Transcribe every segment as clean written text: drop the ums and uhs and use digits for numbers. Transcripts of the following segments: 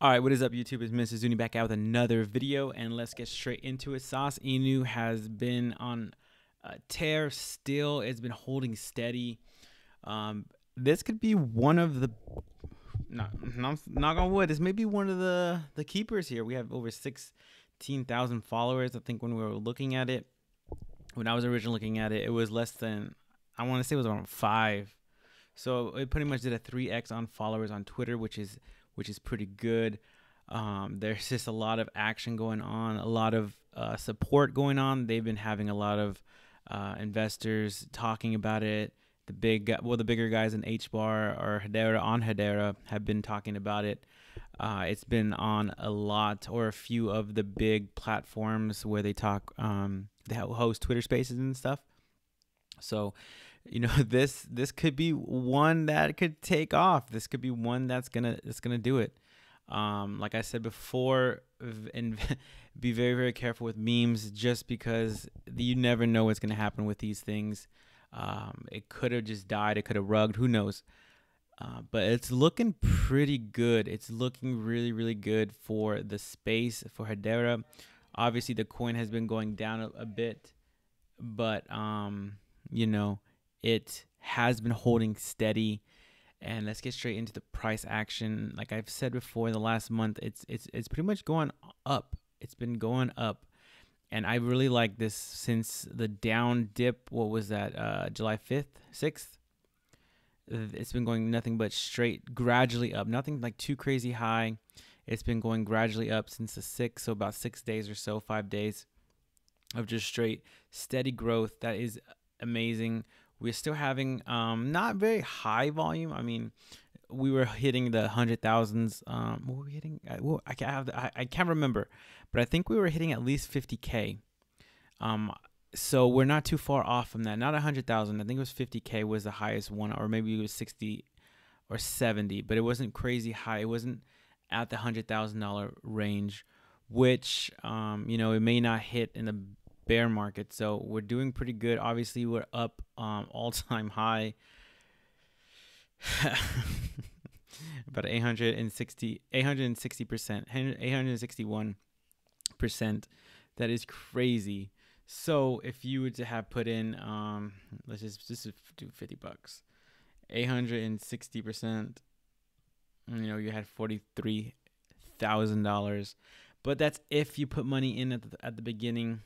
All right, what is up, YouTube? It's Mr. Zuni back out with another video, and let's get straight into it. Sauce Inu has been on a tear still. It's been holding steady. This could be one of the knock on wood. This may be one of the keepers here. We have over 16,000 followers. I think when we were looking at it, when I was originally looking at it, it was less than, I want to say it was around 5. So it pretty much did a 3x on followers on Twitter, which is pretty good. There's just a lot of action going on, a lot of support going on. They've been having a lot of investors talking about it. The bigger guys in HBAR or Hedera have been talking about it. It's been on a lot or a few of the big platforms where they talk, they host Twitter Spaces and stuff. So, you know, this could be one that could take off. This could be one that's gonna do it. Like I said before, and be very, very careful with memes, just because you never know what's gonna happen with these things. It could have just died. It could have rugged. Who knows? But it's looking pretty good. It's looking really, really good for the space for Hedera. Obviously, the coin has been going down a bit, but you know, it has been holding steady. And let's get straight into the price action. Like I've said before, in the last month, it's pretty much going up. It's been going up, and I really like this since the down dip. What was that? July 5th, 6th. It's been going nothing but straight, gradually up. Nothing like too crazy high. It's been going gradually up since the 6th, so about 6 days or so, 5 days of just straight steady growth. That is amazing. We're still having not very high volume. I mean, we were hitting the 100,000s. What were we hitting? I can't remember, but I think we were hitting at least 50K. So we're not too far off from that. Not 100,000. I think it was 50K was the highest one, or maybe it was 60 or 70. But it wasn't crazy high. It wasn't at the $100,000 range, which you know, it may not hit in the bear market. So we're doing pretty good. Obviously, we're up all-time high. About 860%, 861%. That is crazy. So if you were to have put in, let's just do $50, 860%, you know, you had $43,000. But that's if you put money in at the beginning.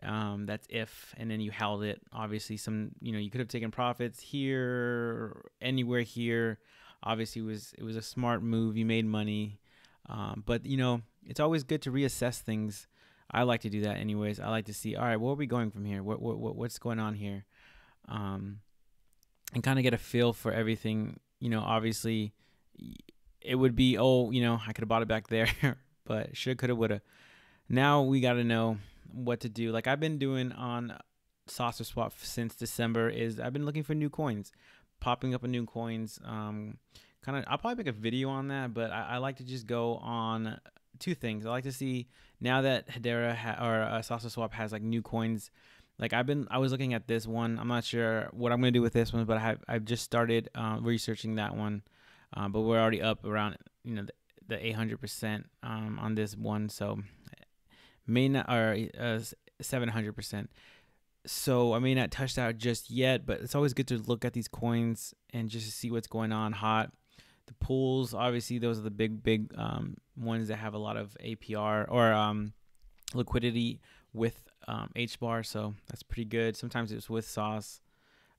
That's if, and then you held it. Obviously, you know, you could have taken profits here, anywhere here. Obviously, it was a smart move. You made money, but you know, it's always good to reassess things. I like to do that, anyways. I like to see, all right, where are we going from here? What's going on here? And kind of get a feel for everything. You know, obviously, it would be, oh, you know, I could have bought it back there, but shoulda, coulda, woulda. Now we got to know what to do. Like I've been doing on Saucer Swap since December is I've been looking for new coins, popping up in new coins. I'll probably make a video on that, but I like to just go on two things. I like to see now that Hedera or Saucer Swap has like new coins. Like I was looking at this one. I'm not sure what I'm gonna do with this one, but I've just started researching that one. But we're already up around, you know, the 800% on this one. So may not, or 700%. So I may not touch that just yet, but it's always good to look at these coins and just see what's going on hot. The pools, obviously, those are the big ones that have a lot of APR or liquidity with HBAR, so that's pretty good. Sometimes it's with Sauce.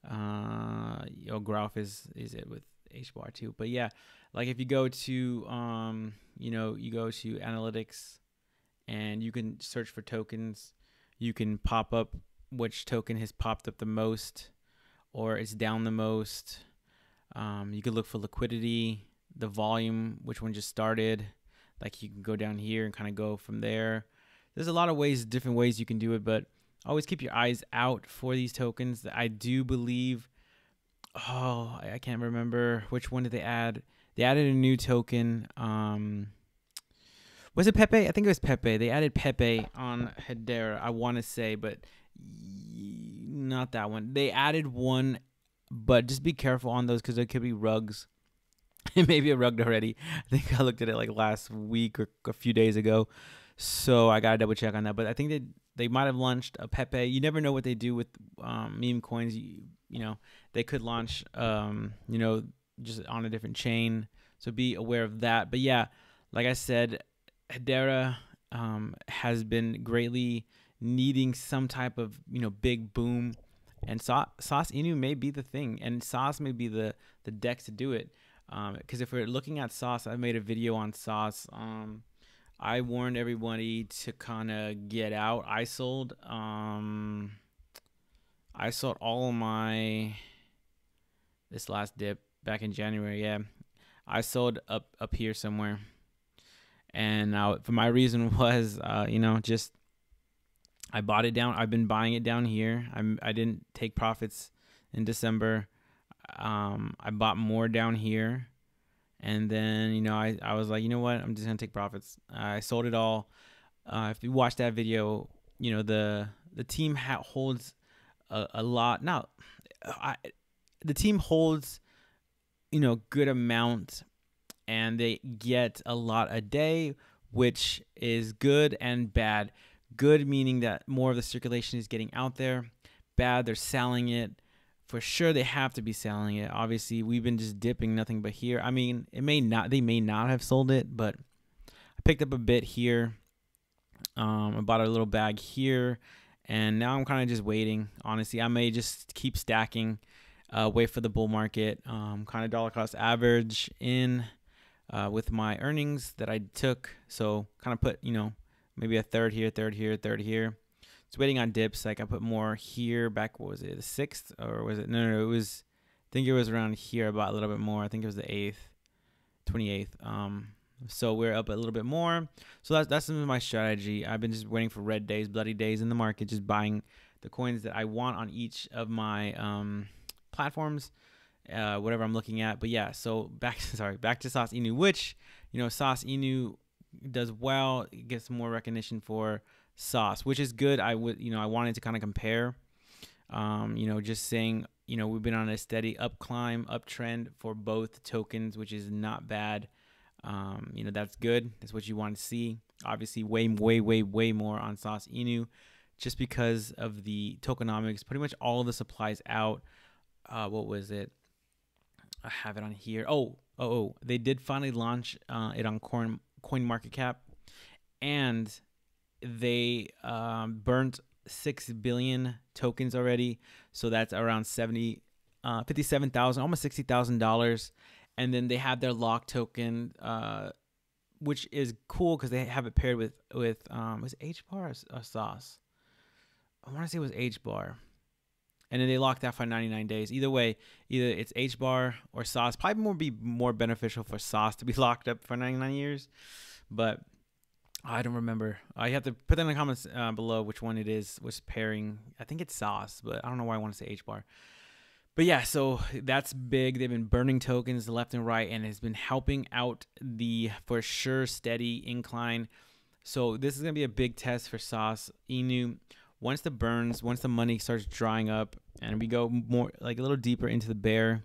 You know, Graph is it with HBAR too. But yeah, like if you go to you know, you go to analytics, and you can search for tokens. You can pop up which token has popped up the most or it's down the most. You can look for liquidity, the volume, which one just started. Like you can go down here and kind of go from there. There's a lot of ways, different ways you can do it, but always keep your eyes out for these tokens. I do believe, oh, I can't remember which one did they add. They added a new token. Was it Pepe? I think it was Pepe. They added Pepe on Hedera, I want to say, but not that one. They added one, but just be careful on those because there could be rugs. It may be rugged already. I think I looked at it like last week or a few days ago. So I gotta double check on that. But I think they might have launched a Pepe. You never know what they do with meme coins. You know, they could launch you know, just on a different chain. So be aware of that. But yeah, like I said, Hedera has been greatly needing some type of, you know, big boom, and Sauce Inu may be the thing, and Sauce may be the dex to do it. Because if we're looking at Sauce, I made a video on Sauce. I warned everybody to kind of get out. I sold all of my this last dip back in January. Yeah, I sold up here somewhere, and for my reason was you know, just I bought it down. I've been buying it down here. I didn't take profits in December. I bought more down here. And then, you know, I was like, you know what? I'm just going to take profits. I sold it all. If you watch that video, you know, the team holds a lot. Now, the team holds, you know, good amount, and they get a lot a day, which is good and bad. Good meaning that more of the circulation is getting out there. Bad, they're selling it. For sure, they have to be selling it. Obviously, we've been just dipping nothing but here. I mean, they may not have sold it, but I picked up a bit here. I bought a little bag here, and now I'm kind of just waiting. Honestly, I may just keep stacking, wait for the bull market, kind of dollar cost average in with my earnings that I took. So kind of put, you know, maybe a third here, third here, third here. It's waiting on dips. Like I put more here back. What was it? The 6th, or was it? No, it was. I think it was around here. I bought a little bit more. I think it was the 8th, 28th. So we're up a little bit more. So that's my strategy. I've been just waiting for red days, bloody days in the market, just buying the coins that I want on each of my platforms, whatever I'm looking at. But yeah, so back to Sauce Inu, which, you know, Sauce Inu does well. It gets more recognition for Sauce, which is good. I wanted to kind of compare, you know, just saying, you know, we've been on a steady uptrend for both tokens, which is not bad. You know, that's good. That's what you want to see. Obviously, way more on Sauce Inu, just because of the tokenomics. Pretty much all of the supplies out. What was it? I have it on here. Oh, they did finally launch it on CoinMarketCap, and they burnt 6 billion tokens already. So that's around $57,000, almost $60,000. And then they have their lock token, which is cool because they have it paired with was it HBAR or Sauce? I want to say it was HBAR. And then they lock that for 99 days. Either way, either it's HBAR or Sauce. Probably be more beneficial for Sauce to be locked up for 99 years. But I don't remember. You have to put that in the comments below which one it is, which pairing. I think it's Sauce, but I don't know why I want to say HBAR. But yeah, so that's big. They've been burning tokens left and right, and it's been helping out the, for sure, steady incline. So this is going to be a big test for Sauce Inu. Once the money starts drying up and we go more, like a little deeper into the bear,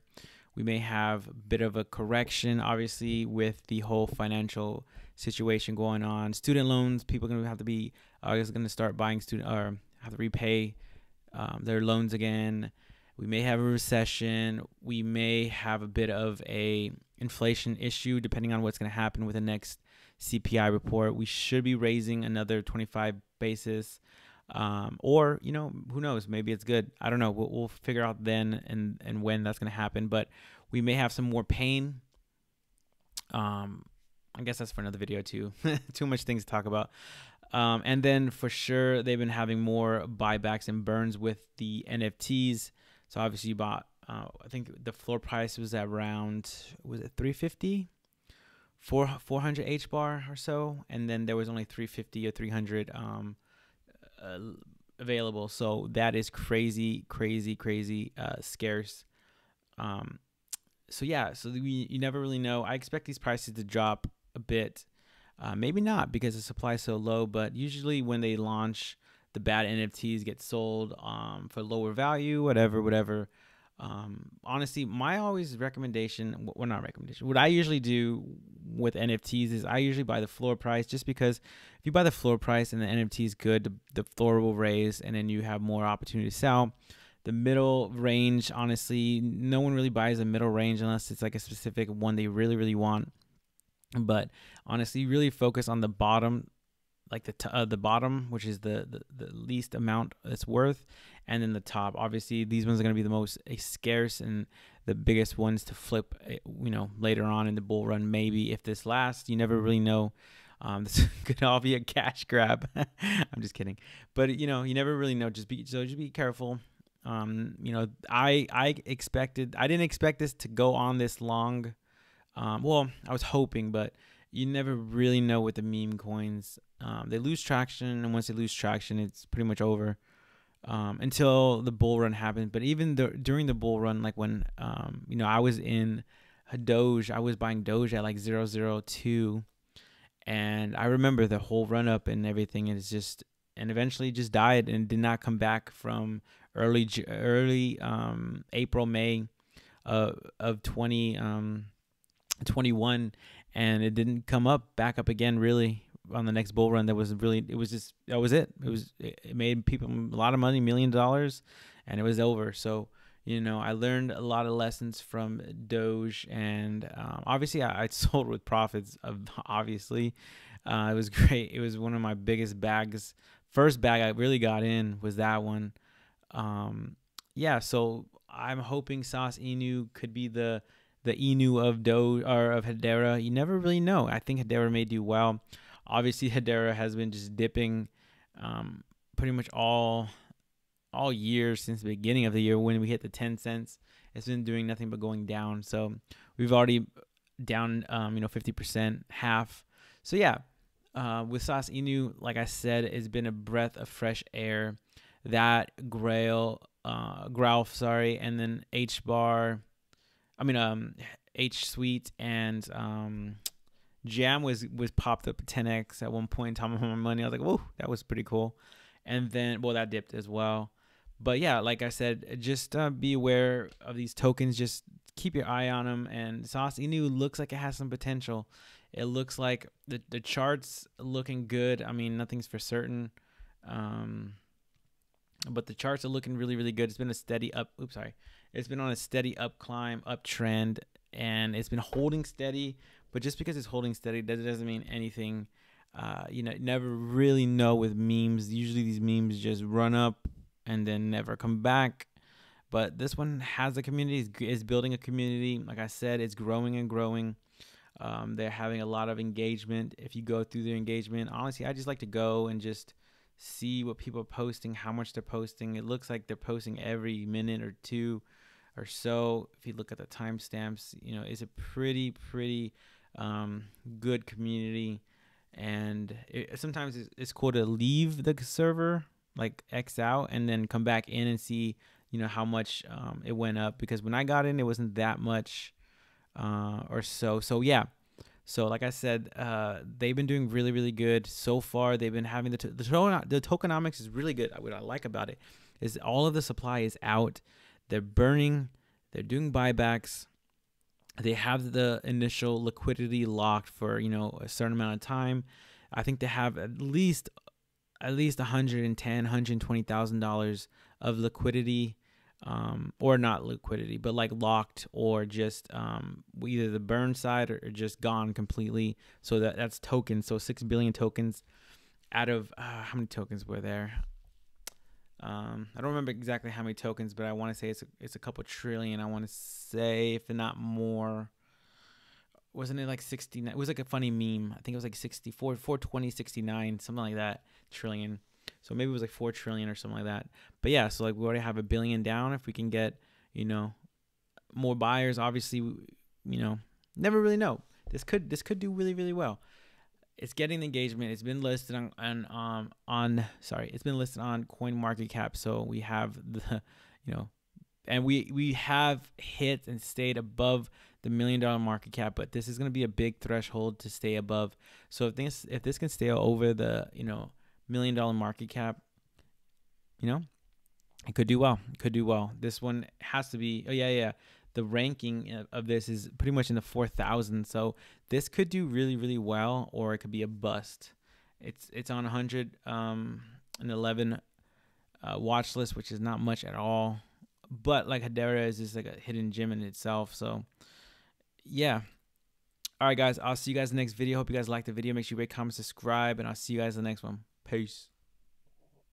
we may have a bit of a correction, obviously, with the whole financial situation going on. Student loans, people are going to have to be, going to start buying or have to repay their loans again. We may have a recession. We may have a bit of a inflation issue, depending on what's going to happen with the next CPI report. We should be raising another 25 basis. Or, you know, who knows? Maybe it's good. I don't know. We'll figure out then and when that's going to happen. But we may have some more pain. I guess that's for another video too. Too much things to talk about. And then for sure, they've been having more buybacks and burns with the NFTs. So obviously you bought, I think the floor price was at around, was it 350? 400 HBAR or so. And then there was only 350 or 300 available. So that is crazy scarce. So yeah, so you never really know. I expect these prices to drop a bit. Maybe not because the supply is so low, but usually when they launch, the bad NFTs get sold for lower value, whatever. Honestly, my always recommendation, well, not recommendation, what I usually do with NFTs is I usually buy the floor price, just because if you buy the floor price and the NFT is good, the floor will raise and then you have more opportunity to sell. The middle range, honestly, no one really buys a middle range unless it's like a specific one they really, really want. But honestly, really focus on the bottom, like the bottom, which is the least amount it's worth, and then the top. Obviously, these ones are going to be the most scarce and the biggest ones to flip, later on in the bull run. Maybe if this lasts, you never really know. This could all be a cash grab. I'm just kidding, but you never really know. Just be careful. I didn't expect this to go on this long. Well, I was hoping, but you never really know with the meme coins. They lose traction, and once they lose traction, it's pretty much over until the bull run happens. But even during the bull run, like when I was in a Doge, I was buying Doge at like 0.002, and I remember the whole run up and everything, and eventually just died and did not come back from early April, May of 2021, and it didn't come back up again really on the next bull run. That was it made people a lot of money, $1 million, and it was over. So I learned a lot of lessons from Doge, and obviously I sold with profits. Obviously, it was great. It was one of my biggest bags. First bag I really got in was that one. So I'm hoping Sauce Inu could be the Inu of Doge or of Hedera. You never really know. I think Hedera may do well. Obviously, Hedera has been just dipping pretty much all year since the beginning of the year when we hit the 10 cents. It's been doing nothing but going down. So we've already down 50%, half. So yeah, with Sauce Inu, like I said, it's been a breath of fresh air. That growl, and then H Sweet and Jam was popped up 10x at one point in time on my money. I was like, whoa, that was pretty cool. And then, that dipped as well. But yeah, like I said, just be aware of these tokens. Just keep your eye on them. And Sauce Inu looks like it has some potential. It looks like the chart's looking good. I mean, nothing's for certain. But the charts are looking really, really good. It's been a steady up. It's been on a steady uptrend, and it's been holding steady. But just because it's holding steady, that doesn't mean anything. Never really know with memes. Usually these memes just run up and then never come back. But this one has a community. It's building a community. Like I said, it's growing and growing. They're having a lot of engagement. If you go through their engagement, honestly, I just like to go and just see what people are posting, how much they're posting. It looks like they're posting every minute or two or so. If you look at the timestamps, it's a pretty good community. And sometimes it's cool to leave the server, like X out, and then come back in and see how much it went up, because when I got in, it wasn't that much or so. So yeah, so like I said, they've been doing really, really good so far. They've been having the tokenomics is really good. What I like about it is all of the supply is out. They're burning. They're doing buybacks. They have the initial liquidity locked for a certain amount of time. I think they have at least $120,000 of liquidity, or not liquidity, but like locked, or just either the burn side or just gone completely. So that's tokens. So 6 billion tokens out of how many tokens were there? I don't remember exactly how many tokens, but I want to say it's a couple trillion. I want to say, if not more. Wasn't it like 69? It was like a funny meme. I think it was like 64, 420, 69, something like that, trillion. So maybe it was like 4 trillion or something like that. But yeah, so like we already have $1 billion down. If we can get, more buyers, obviously, never really know. This could do really, really well. It's getting the engagement. It's been listed it's been listed on CoinMarketCap. So we have the, and we have hit and stayed above the $1 million market cap, but this is going to be a big threshold to stay above. So if this can stay over the $1 million market cap, It could do well. It could do well. This one has to be. Oh yeah. The ranking of this is pretty much in the 4,000. So this could do really, really well, or it could be a bust. It's on 111 watch list, which is not much at all. But like Hedera is just like a hidden gem in itself. So yeah. All right, guys. I'll see you guys in the next video. Hope you guys liked the video. Make sure you rate, comment, subscribe, and I'll see you guys in the next one. Peace.